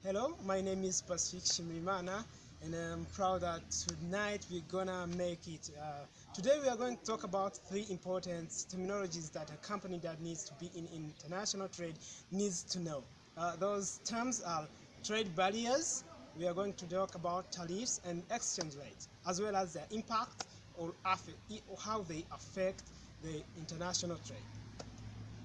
Hello, my name is Pacifique, and I'm proud that tonight we're gonna make it. Today we are going to talk about three important terminologies that a company that needs to be in international trade needs to know. Those terms are trade barriers. We are going to talk about tariffs and exchange rates, as well as their impact or how they affect the international trade.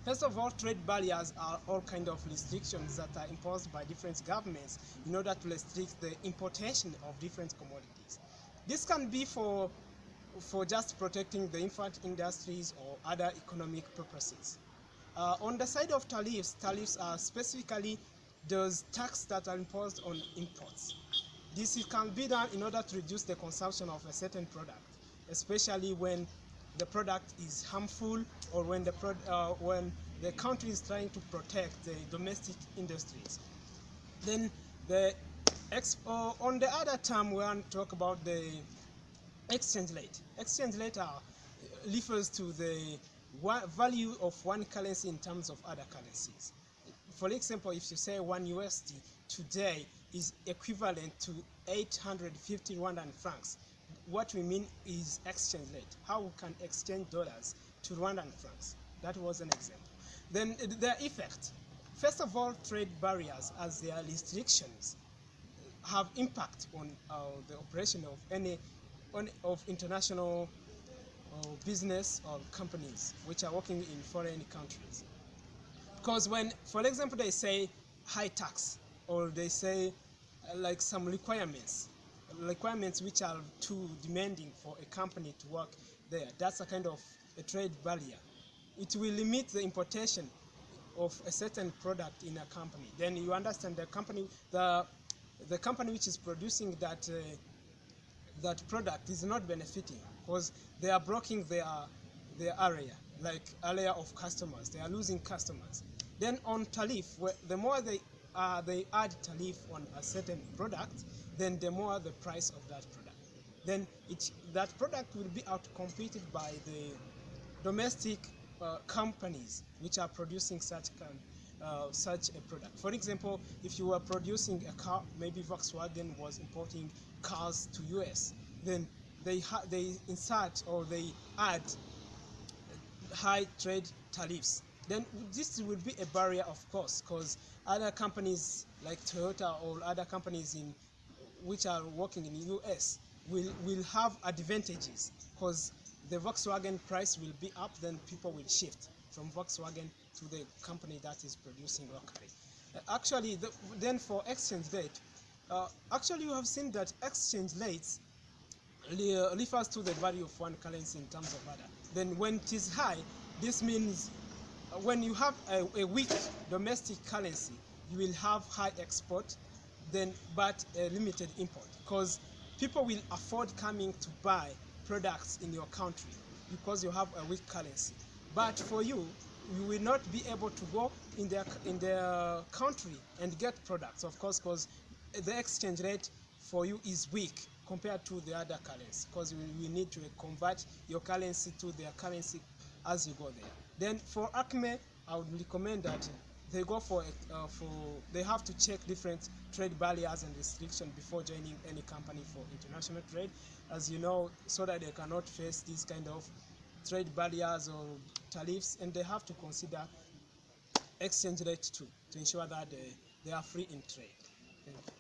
First of all, trade barriers are all kinds of restrictions that are imposed by different governments in order to restrict the importation of different commodities. This can be for just protecting the infant industries or other economic purposes. On the side of tariffs are specifically those taxes that are imposed on imports. This can be done in order to reduce the consumption of a certain product, especially when the product is harmful or when the country is trying to protect the domestic industries. Then on the other term, we want to talk about the exchange rate. Exchange rate refers to the value of one currency in terms of other currencies. For example, if you say 1 USD today is equivalent to 850 Rwandan francs, what we mean is exchange rate. How we can exchange dollars to Rwandan francs. That was an example. Then their effect. First of all, trade barriers as their restrictions have impact on the operation of international business or companies which are working in foreign countries. Because when, for example, they say high tax or they say like some requirements which are too demanding for a company to work there, that's a kind of a trade barrier. It will limit the importation of a certain product in a company. Then you understand the company which is producing that product is not benefiting because they are blocking their area of customers. They are losing customers. Then on tariff, the more they add tariff on a certain product, then the more the price of that product. Then that product will be outcompeted by the domestic companies which are producing such a product. For example, if you were producing a car, maybe Volkswagen was importing cars to US, then they insert or they add high trade tariffs. Then this will be a barrier, of course, because other companies like Toyota or other companies which are working in the US will have advantages because the Volkswagen price will be up, then people will shift from Volkswagen to the company that is producing locally. Then for exchange rate, actually you have seen that exchange rates refers to the value of one currency in terms of other. Then when it is high, this means when you have a weak domestic currency, you will have high export, but a limited import, because people will afford coming to buy products in your country because you have a weak currency. But for you will not be able to go in their country and get products, of course, because the exchange rate for you is weak compared to the other currency, because you need to convert your currency to their currency as you go there. Then for Acme, I would recommend that they go they have to check different trade barriers and restrictions before joining any company for international trade, as you know, so that they cannot face these kind of trade barriers or tariffs, and they have to consider exchange rate too to ensure that they are free in trade. Thank you.